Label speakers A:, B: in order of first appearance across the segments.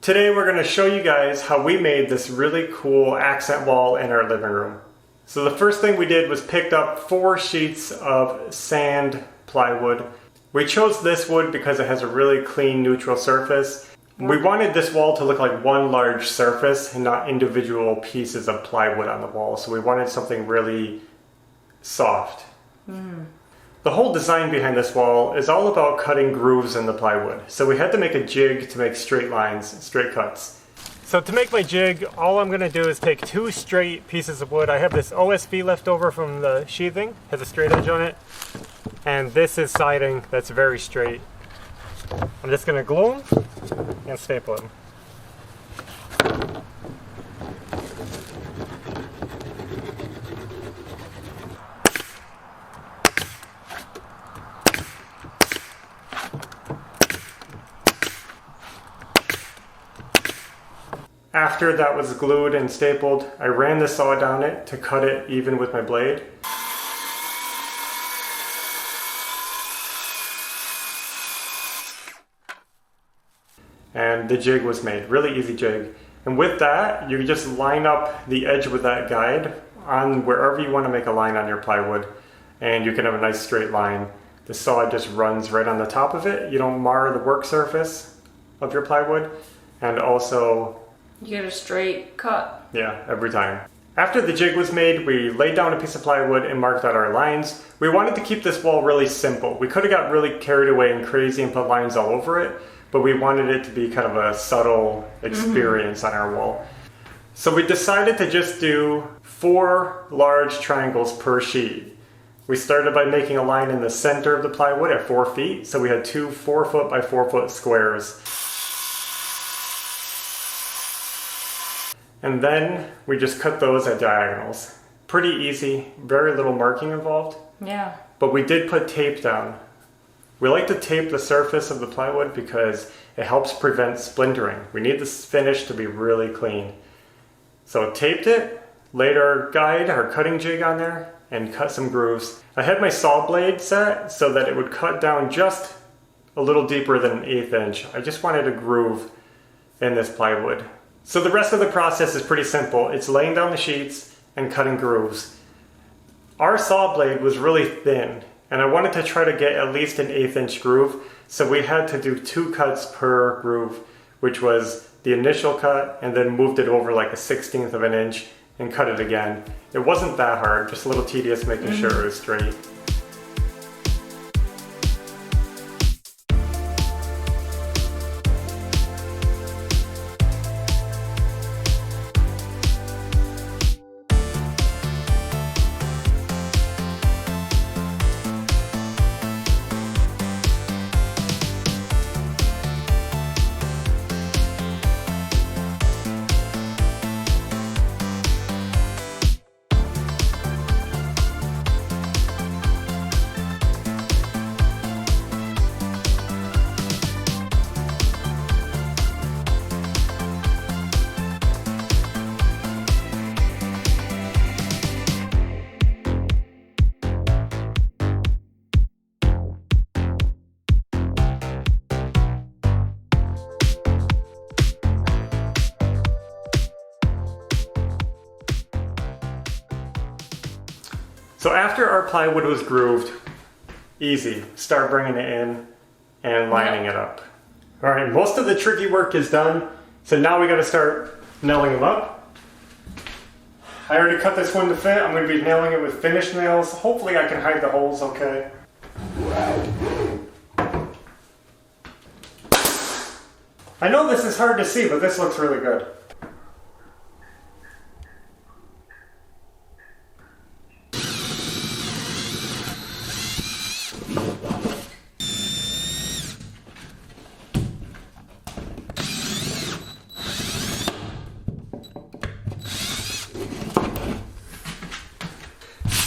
A: Today we're going to show you guys how we made this really cool accent wall in our living room. So the first thing we did was picked up 4 sheets of sand plywood. We chose this wood because it has a really clean neutral surface. We wanted this wall to look like one large surface and not individual pieces of plywood on the wall. So we wanted something really soft. The whole design behind this wall is all about cutting grooves in the plywood. So we had to make a jig to make straight lines, straight cuts. So to make my jig, all I'm going to do is take 2 straight pieces of wood. I have this OSB left over from the sheathing, has a straight edge on it. And this is siding that's very straight. I'm just going to glue them and staple them. After that was glued and stapled, I ran the saw down it to cut it even with my blade. And the jig was made, really easy jig. And with that, you just line up the edge with that guide on wherever you want to make a line on your plywood, and you can have a nice straight line. The saw just runs right on the top of it. You don't mar the work surface of your plywood, and also
B: you get a straight cut.
A: Yeah, every time. After the jig was made, we laid down a piece of plywood and marked out our lines. We wanted to keep this wall really simple. We could have got really carried away and crazy and put lines all over it, but we wanted it to be kind of a subtle experience on our wall. So we decided to just do 4 large triangles per sheet. We started by making a line in the center of the plywood at 4 feet, so we had 2 4-foot by 4-foot squares. And then we just cut those at diagonals. Pretty easy, very little marking involved.
B: Yeah.
A: But we did put tape down. We like to tape the surface of the plywood because it helps prevent splintering. We need this finish to be really clean. So taped it, laid our guide, our cutting jig on there, and cut some grooves. I had my saw blade set so that it would cut down just a little deeper than 1/8 inch. I just wanted a groove in this plywood. So the rest of the process is pretty simple. It's laying down the sheets and cutting grooves. Our saw blade was really thin, and I wanted to try to get at least an 1/8 inch groove, so we had to do 2 cuts per groove, which was the initial cut, and then moved it over like a 1/16 of an inch and cut it again. It wasn't that hard, just a little tedious making sure it was straight. So after our plywood was grooved, easy, start bringing it in and lining it up. All right, most of the tricky work is done, so now we gotta start nailing them up. I already cut this one to fit. I'm gonna be nailing it with finish nails. Hopefully I can hide the holes okay. I know this is hard to see, but this looks really good.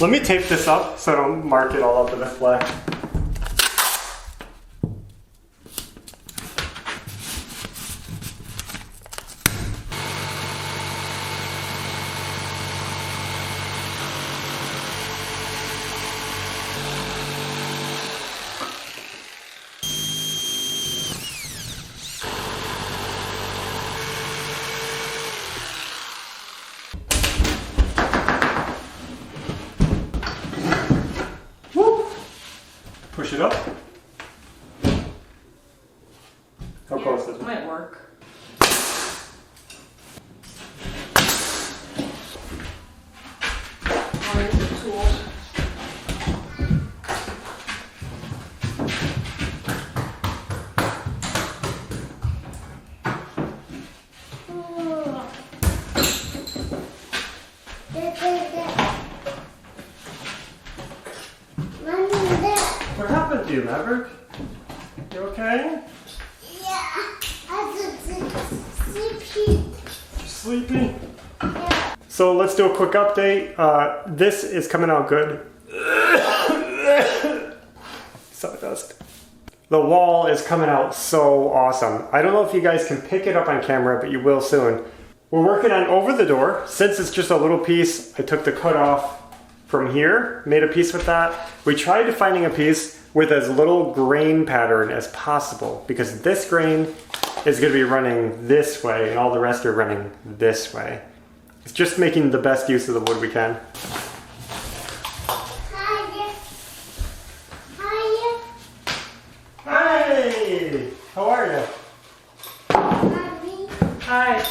A: Let me tape this up so I don't mark it all up with this black.
B: tool.
A: What happened to you, Maverick? You okay?
C: Yeah, I'm sleepy.
A: Sleepy?
C: Yeah.
A: So let's do a quick update. This is coming out good. Sawdust. The wall is coming out so awesome. I don't know if you guys can pick it up on camera, but you will soon. We're working on over the door. Since it's just a little piece, I took the cut off from here, made a piece with that. We tried finding a piece with as little grain pattern as possible because this grain is going to be running this way and all the rest are running this way. It's just making the best use of the wood we can.
C: Hi.
A: Hi! How are you?
C: Mommy.
B: Hi.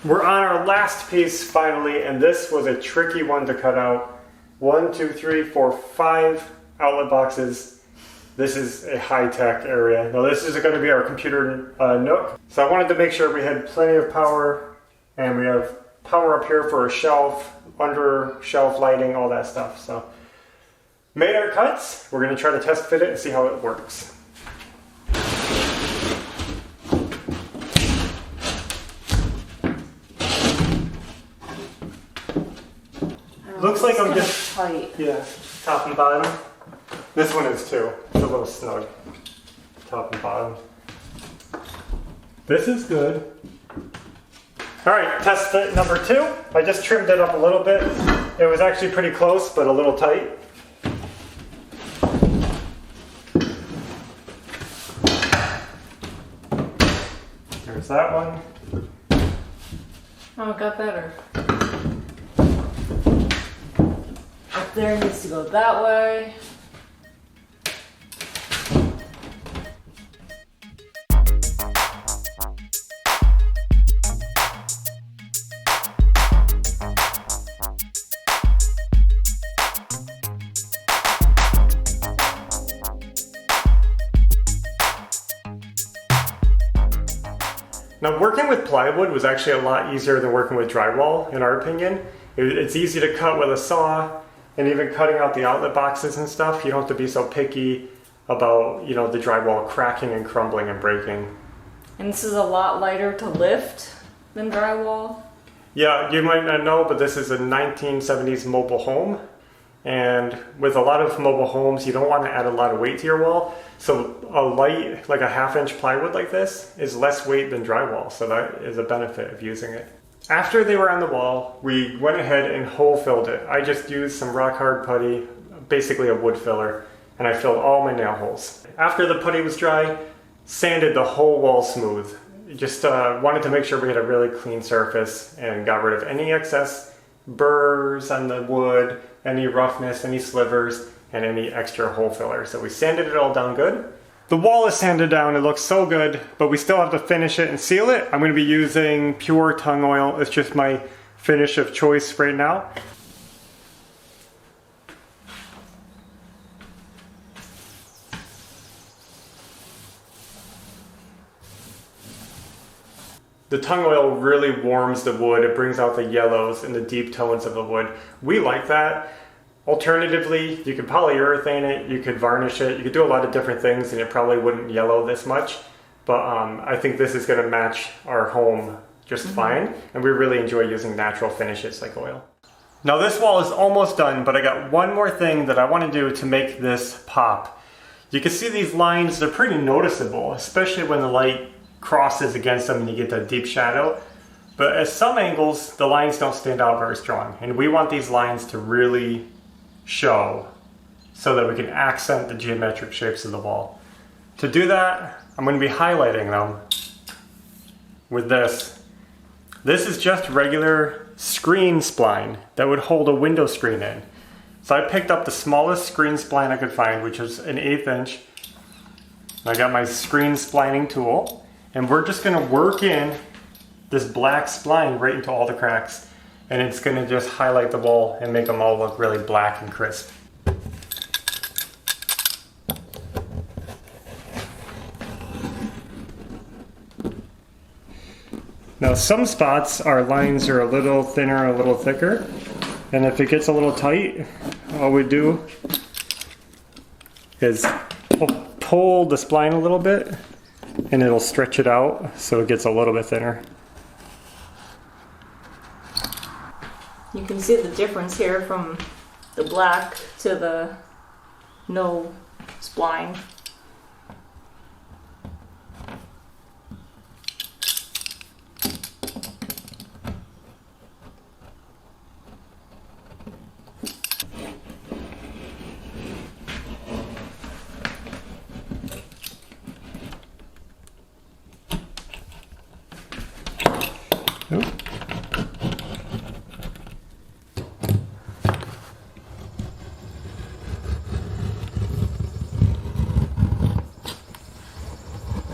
A: We're on our last piece finally, and this was a tricky one to cut out. 1, 2, 3, 4, 5 outlet boxes. This is a high-tech area. Now this is going to be our computer nook. So I wanted to make sure we had plenty of power, and we have power up here for a shelf, under shelf lighting, all that stuff. So made our cuts. We're going to try to test fit it and see how it works. Looks like I'm just
B: tight.
A: Yeah, top and bottom. This one is too. It's a little snug. Top and bottom. This is good. Alright, test fit number 2. I just trimmed it up a little bit. It was actually pretty close, but a little tight. There's that one.
B: Oh, it got better. Up there needs to go that way.
A: Now, working with plywood was actually a lot easier than working with drywall, in our opinion. It's easy to cut with a saw, and even cutting out the outlet boxes and stuff, you don't have to be so picky about, you know, the drywall cracking and crumbling and breaking.
B: And this is a lot lighter to lift than drywall.
A: Yeah, you might not know, but this is a 1970s mobile home. And with a lot of mobile homes, you don't want to add a lot of weight to your wall. So a light, like a 1/2-inch plywood like this, is less weight than drywall. So that is a benefit of using it. After they were on the wall, we went ahead and hole filled it. I just used some rock hard putty, basically a wood filler, and I filled all my nail holes. After the putty was dry, sanded the whole wall smooth. Just wanted to make sure we had a really clean surface and got rid of any excess burrs on the wood, any roughness, any slivers, and any extra hole fillers. So we sanded it all down good. The wall is sanded down, it looks so good, but we still have to finish it and seal it. I'm going to be using pure tung oil. It's just my finish of choice right now. The tung oil really warms the wood. It brings out the yellows and the deep tones of the wood. We like that. Alternatively, you could polyurethane it, you could varnish it, you could do a lot of different things and it probably wouldn't yellow this much. But I think this is going to match our home just fine. And we really enjoy using natural finishes like oil. Now this wall is almost done, but I got one more thing that I want to do to make this pop. You can see these lines, they're pretty noticeable, especially when the light crosses against them and you get that deep shadow. But at some angles, the lines don't stand out very strong. And we want these lines to really show so that we can accent the geometric shapes of the wall. To do that, I'm going to be highlighting them with this. This is just regular screen spline that would hold a window screen in. So I picked up the smallest screen spline I could find, which is an 1/8 inch. I got my screen splining tool, and we're just going to work in this black spline right into all the cracks, and it's going to just highlight the wall and make them all look really black and crisp. Now some spots our lines are a little thinner, a little thicker, and if it gets a little tight, all we do is pull the spline a little bit and it'll stretch it out so it gets a little bit thinner.
B: You can see the difference here from the black to the no spline.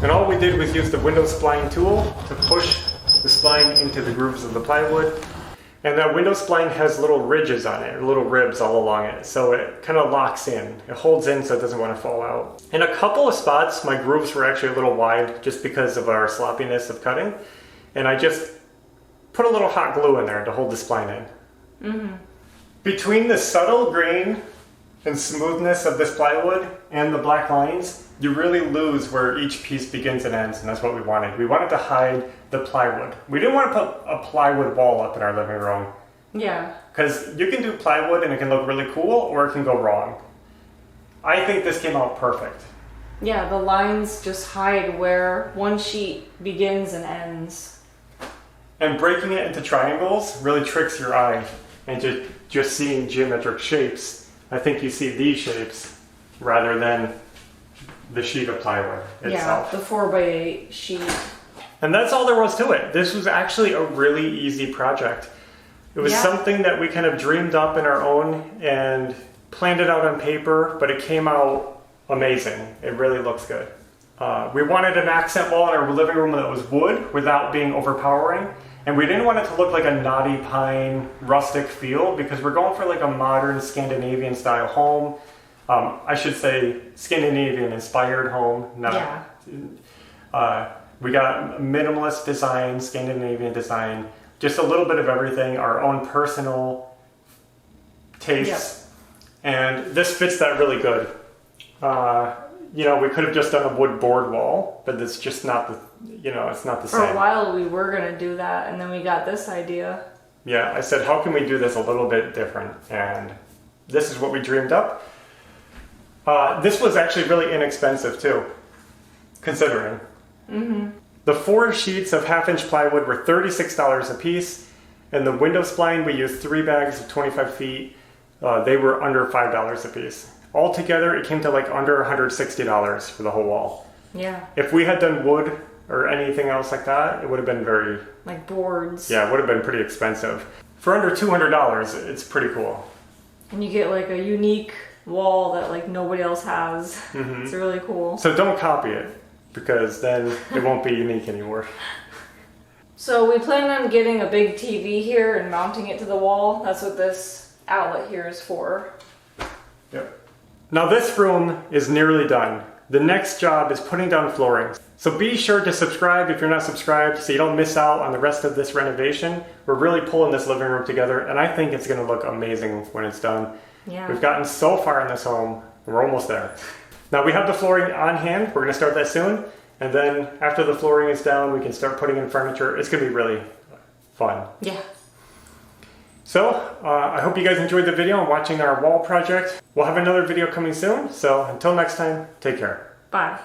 A: And all we did was use the window spline tool to push the spline into the grooves of the plywood. And that window spline has little ridges on it, little ribs all along it, so it kind of locks in. It holds in so it doesn't want to fall out. In a couple of spots, my grooves were actually a little wide just because of our sloppiness of cutting. And I just put a little hot glue in there to hold the spline in. Mm-hmm. Between the subtle grain and smoothness of this plywood and the black lines, you really lose where each piece begins and ends, and that's what we wanted. We wanted to hide the plywood. We didn't want to put a plywood wall up in our living room.
B: Yeah.
A: Because you can do plywood and it can look really cool, or it can go wrong. I think this came out perfect.
B: Yeah, the lines just hide where one sheet begins and ends.
A: And breaking it into triangles really tricks your eye, and just seeing geometric shapes. I think you see these shapes rather than the sheet of plywood itself.
B: Yeah, the 4x8 sheet.
A: And that's all there was to it. This was actually a really easy project. It was something that we kind of dreamed up in our own and planned it out on paper, but it came out amazing. It really looks good. We wanted an accent wall in our living room that was wood without being overpowering. And we didn't want it to look like a knotty pine rustic feel because we're going for like a modern Scandinavian style home. I should say Scandinavian inspired home. We got minimalist design, Scandinavian design, just a little bit of everything, our own personal tastes. And this fits that really good. You know, we could have just done a wood board wall, but it's just not the, it's not the same.
B: For a while we were going to do that, and then we got this idea.
A: Yeah, I said, how can we do this a little bit different? And this is what we dreamed up. This was actually really inexpensive too, considering. Mm-hmm. The 4 sheets of 1/2-inch plywood were $36 a piece, and the window spline, we used 3 bags of 25 feet. They were under $5 a piece. Altogether, it came to like under $160 for the whole wall.
B: Yeah.
A: If we had done wood or anything else like that, it would have been very...
B: Like boards.
A: Yeah, it would have been pretty expensive. For under $200, it's pretty cool.
B: And you get like a unique wall that like nobody else has. Mm-hmm. It's really cool.
A: So don't copy it, because then it won't be unique anymore.
B: So we plan on getting a big TV here and mounting it to the wall. That's what this outlet here is for.
A: Yep. Now this room is nearly done. The next job is putting down flooring. So be sure to subscribe if you're not subscribed so you don't miss out on the rest of this renovation. We're really pulling this living room together, and I think it's going to look amazing when it's done.
B: Yeah.
A: We've gotten so far in this home, and we're almost there. Now we have the flooring on hand. We're going to start that soon. And then after the flooring is down, we can start putting in furniture. It's going to be really fun.
B: Yeah.
A: So I hope you guys enjoyed the video and watching our wall project. We'll have another video coming soon. So until next time, take care.
B: Bye.